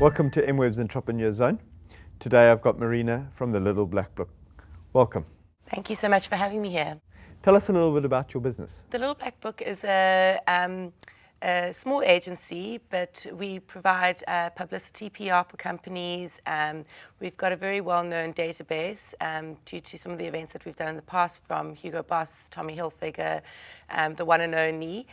Welcome to MWEB's Entrepreneur Zone. Today I've got Marina from the Little Black Book. Welcome. Thank you so much for having me here. Tell us a little bit about your business. The Little Black Book is a small agency, but we provide publicity PR for companies. We've got a very well-known database due to some of the events that we've done in the past, from Hugo Boss, Tommy Hilfiger, the one and only.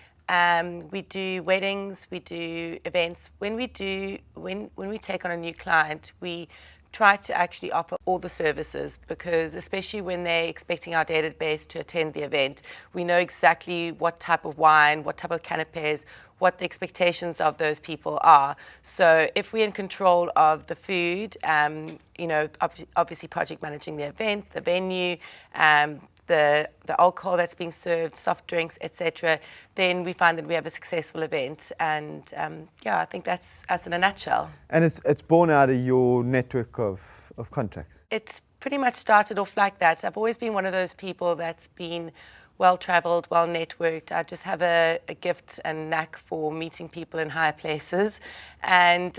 We do weddings, we do events. When we take on a new client, we try to actually offer all the services, because especially when they're expecting our database to attend the event, we know exactly what type of wine, what type of canapes, what the expectations of those people are. So if we're in control of the food, obviously project managing the event, the venue, the alcohol that's being served, soft drinks, etc., then we find that we have a successful event. And I think that's us in a nutshell. And it's born out of your network of contacts? It's pretty much started off like that. I've always been one of those people that's been well-travelled, well-networked. I just have a gift and knack for meeting people in higher places. And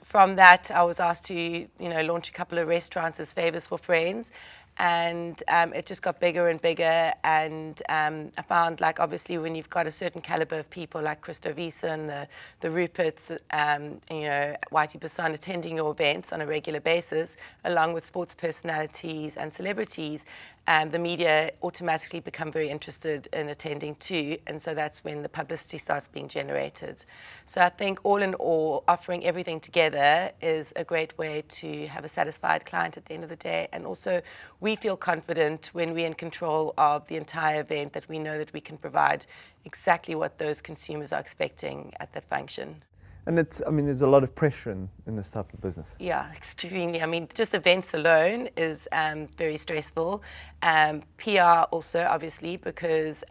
from that, I was asked to launch a couple of restaurants as favours for friends. And it just got bigger and bigger, and I found, like, obviously when you've got a certain caliber of people like Christo Wiesen, the Ruperts, Whitey Basson attending your events on a regular basis, along with sports personalities and celebrities, the media automatically become very interested in attending too, and so that's when the publicity starts being generated. So I think all in all, offering everything together is a great way to have a satisfied client at the end of the day, and also we feel confident when we're in control of the entire event that we know that we can provide exactly what those consumers are expecting at that function. And there's a lot of pressure in this type of business. Yeah, extremely. Just events alone is very stressful. PR also, obviously, because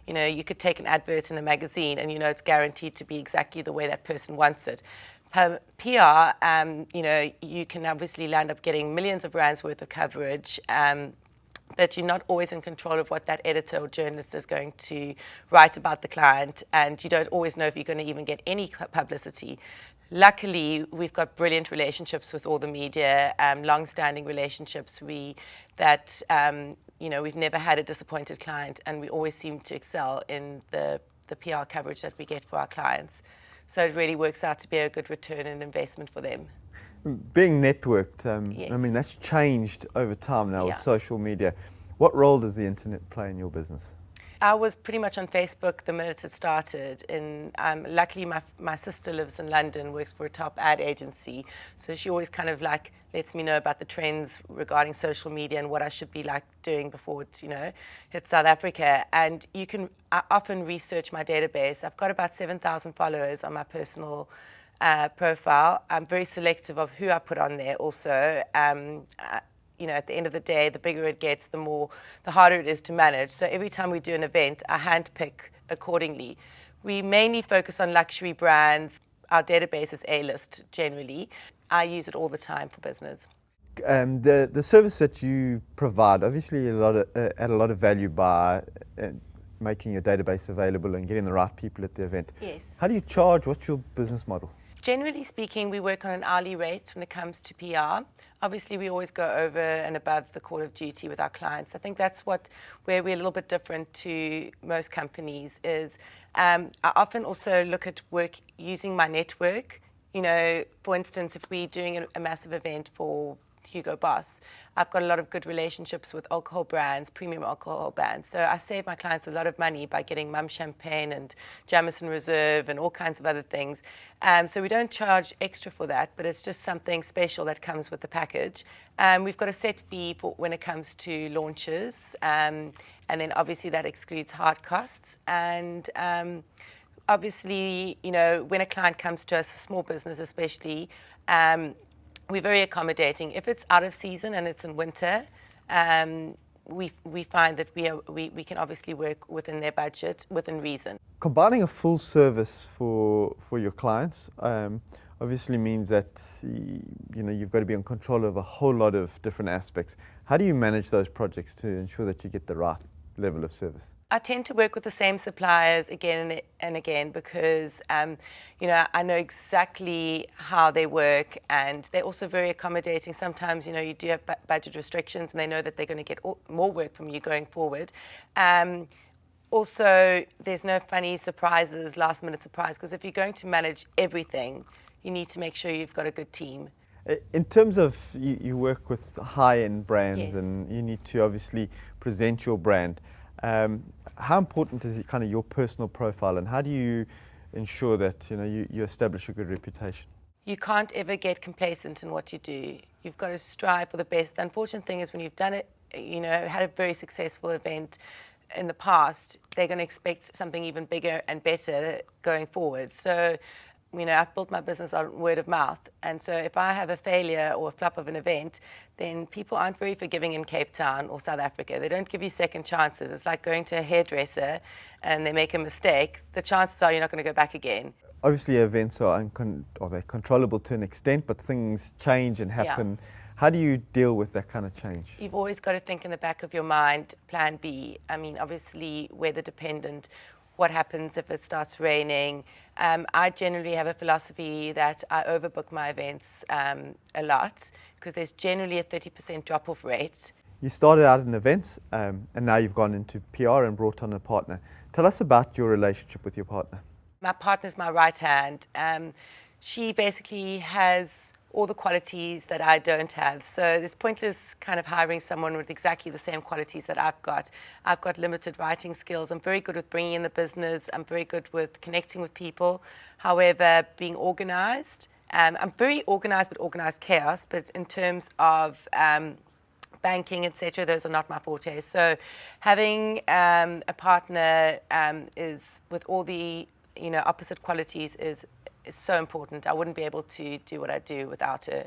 you could take an advert in a magazine and it's guaranteed to be exactly the way that person wants it. PR, you can obviously land up getting millions of rands worth of coverage, but you're not always in control of what that editor or journalist is going to write about the client, and you don't always know if you're going to even get any publicity. Luckily, we've got brilliant relationships with all the media, long-standing relationships. We've never had a disappointed client, and we always seem to excel in the PR coverage that we get for our clients. So it really works out to be a good return and investment for them. Being networked, Yes. That's changed over time now with Yeah. social media. What role does the internet play in your business? I was pretty much on Facebook the minute it started. Luckily, my sister lives in London, works for a top ad agency, so she always kind of lets me know about the trends regarding social media and what I should be doing before it hits South Africa. And I often research my database. I've got about 7,000 followers on my personal profile. I'm very selective of who I put on there also. At the end of the day, the bigger it gets, the harder it is to manage. So every time we do an event, I handpick accordingly. We mainly focus on luxury brands. Our database is A-list generally. I use it all the time for business. The service that you provide, obviously add a lot of value by making your database available and getting the right people at the event. Yes. How do you charge? What's your business model? Generally speaking, we work on an hourly rate when it comes to PR. Obviously, we always go over and above the call of duty with our clients. I think that's where we're a little bit different to most companies is I often also look at work using my network. For instance, if we're doing a massive event for Hugo Boss, I've got a lot of good relationships with alcohol brands, premium alcohol brands. So I save my clients a lot of money by getting Mum Champagne and Jameson Reserve and all kinds of other things. So we don't charge extra for that, but it's just something special that comes with the package. We've got a set fee for when it comes to launches, and then obviously that excludes hard costs. And obviously, when a client comes to us, a small business especially, we're very accommodating. If it's out of season and it's in winter, we find that we can obviously work within their budget, within reason. Combining a full service for your clients obviously means that you've got to be in control of a whole lot of different aspects. How do you manage those projects to ensure that you get the right level of service? I tend to work with the same suppliers again and again because, I know exactly how they work, and they're also very accommodating. Sometimes, you do have budget restrictions, and they know that they're going to get more work from you going forward. Also, there's no funny surprises, last-minute surprise, because if you're going to manage everything, you need to make sure you've got a good team. In terms of you work with high-end brands, Yes. and you need to obviously present your brand. How important is kind of your personal profile, and how do you ensure that you establish a good reputation? You can't ever get complacent in what you do. You've got to strive for the best. The unfortunate thing is when you've done it, had a very successful event in the past, they're going to expect something even bigger and better going forward. So, I've built my business on word of mouth. And so if I have a failure or a flop of an event, then people aren't very forgiving in Cape Town or South Africa. They don't give you second chances. It's like going to a hairdresser and they make a mistake. The chances are you're not going to go back again. Obviously, events are they're controllable to an extent, but things change and happen. Yeah. How do you deal with that kind of change? You've always got to think in the back of your mind, plan B. Obviously, weather dependent. What happens if it starts raining? I generally have a philosophy that I overbook my events a lot because there's generally a 30% drop-off rate. You started out in events and now you've gone into PR and brought on a partner. Tell us about your relationship with your partner. My partner's my right hand. She basically has all the qualities that I don't have. So it's pointless kind of hiring someone with exactly the same qualities that I've got. I've got limited writing skills. I'm very good with bringing in the business. I'm very good with connecting with people. However, being organized, I'm very organized with organized chaos, but in terms of banking, etc., those are not my forte. So having a partner is with all the opposite qualities is so important. I wouldn't be able to do what I do without her.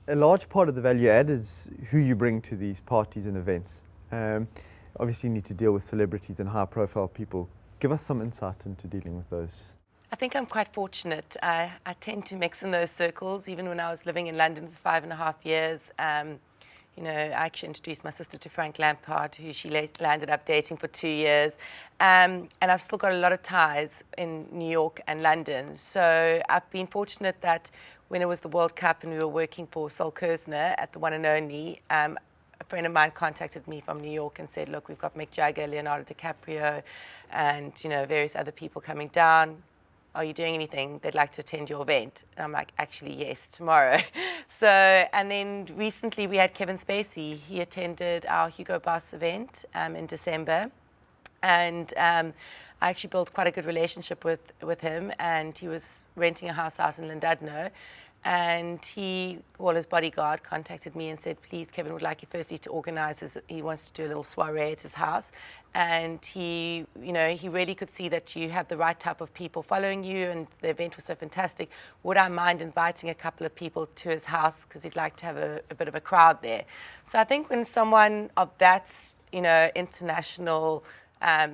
A large part of the value add is who you bring to these parties and events. Obviously, you need to deal with celebrities and high-profile people. Give us some insight into dealing with those. I think I'm quite fortunate. I tend to mix in those circles. Even when I was living in London for 5.5 years, I actually introduced my sister to Frank Lampard, who she landed up dating for 2 years. And I've still got a lot of ties in New York and London. So I've been fortunate that when it was the World Cup and we were working for Sol Kersner at the One and Only, a friend of mine contacted me from New York and said, look, we've got Mick Jagger, Leonardo DiCaprio, and various other people coming down. Are you doing anything? They'd like to attend your event. And I'm like, actually, yes, tomorrow. And then recently we had Kevin Spacey. He attended our Hugo Boss event in December. And I actually built quite a good relationship with him. And he was renting a house out in Llandudno. And his bodyguard contacted me and said, please, Kevin would like you firstly to organize he wants to do a little soiree at his house. And he really could see that you have the right type of people following you, and the event was so fantastic. Would I mind inviting a couple of people to his house because he'd like to have a bit of a crowd there? So I think when someone of that, international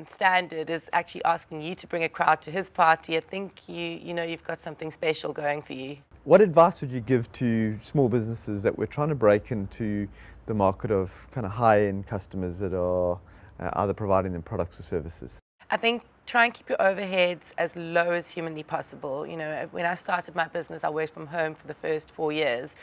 standard is actually asking you to bring a crowd to his party, I think you've got something special going for you. What advice would you give to small businesses that we're trying to break into the market of kind of high-end customers that are either providing them products or services? I think try and keep your overheads as low as humanly possible. When I started my business, I worked from home for the first 4 years.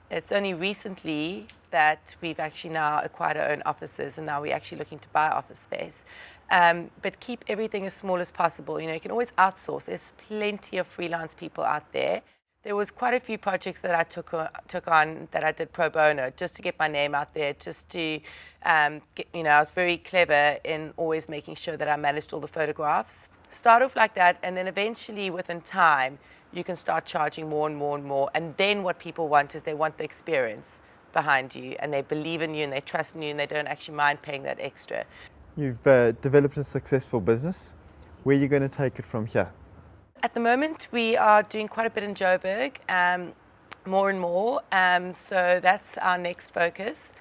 It's only recently that we've actually now acquired our own offices, and now we're actually looking to buy office space. But keep everything as small as possible. You can always outsource. There's plenty of freelance people out there. There was quite a few projects that I took on that I did pro bono, just to get my name out there, just to, I was very clever in always making sure that I managed all the photographs. Start off like that, and then eventually, within time, you can start charging more and more and more. And then what people want is they want the experience behind you, and they believe in you, and they trust in you, and they don't actually mind paying that extra. You've developed a successful business. Where are you going to take it from here? At the moment, we are doing quite a bit in Joburg, more and more. So that's our next focus.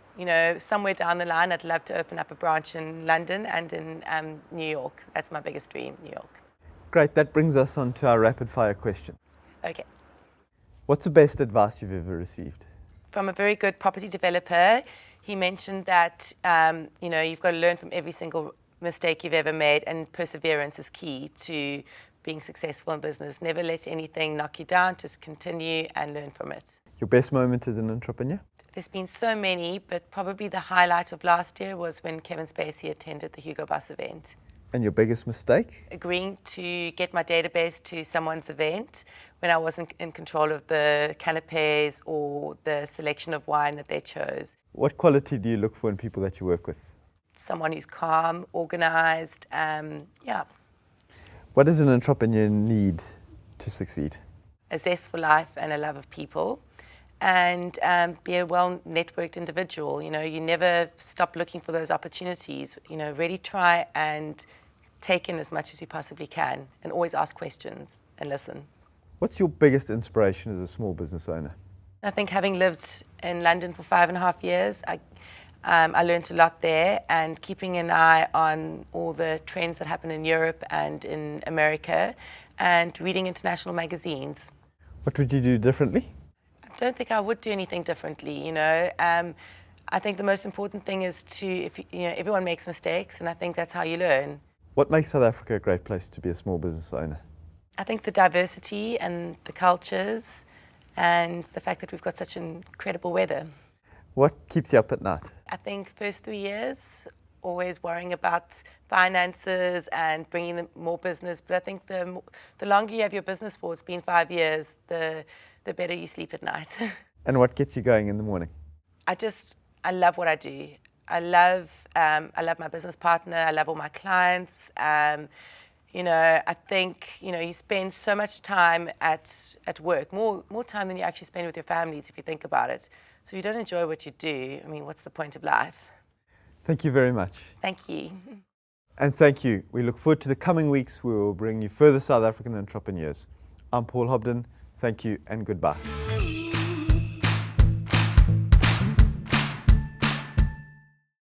Somewhere down the line, I'd love to open up a branch in London and in New York. That's my biggest dream, New York. Great. That brings us on to our rapid fire questions. Okay. What's the best advice you've ever received? From a very good property developer. He mentioned that, you've got to learn from every single mistake you've ever made, and perseverance is key to being successful in business. Never let anything knock you down, just continue and learn from it. Your best moment as an entrepreneur? There's been so many, but probably the highlight of last year was when Kevin Spacey attended the Hugo Boss event. And your biggest mistake? Agreeing to get my database to someone's event when I wasn't in control of the canapes or the selection of wine that they chose. What quality do you look for in people that you work with? Someone who's calm, organized, yeah. What does an entrepreneur need to succeed? A zest for life and a love of people, and be a well-networked individual. You know, you never stop looking for those opportunities. You know, really try and take in as much as you possibly can, and always ask questions and listen. What's your biggest inspiration as a small business owner? I think having lived in London for 5.5 years, I learned a lot there, and keeping an eye on all the trends that happen in Europe and in America, and reading international magazines. What would you do differently? I don't think I would do anything differently, you know. I think the most important thing is everyone makes mistakes, and I think that's how you learn. What makes South Africa a great place to be a small business owner? I think the diversity and the cultures and the fact that we've got such incredible weather. What keeps you up at night? I think first 3 years, always worrying about finances and bringing in more business. But I think the longer you have your business for, it's been 5 years, the better you sleep at night. And what gets you going in the morning? I love what I do. I love my business partner. I love all my clients. You know, I think, you know, you spend so much time at work, more time than you actually spend with your families if you think about it. So if you don't enjoy what you do, I mean, what's the point of life? Thank you very much. Thank you. And thank you. We look forward to the coming weeks. We will bring you further South African entrepreneurs. I'm Paul Hobden. Thank you and goodbye.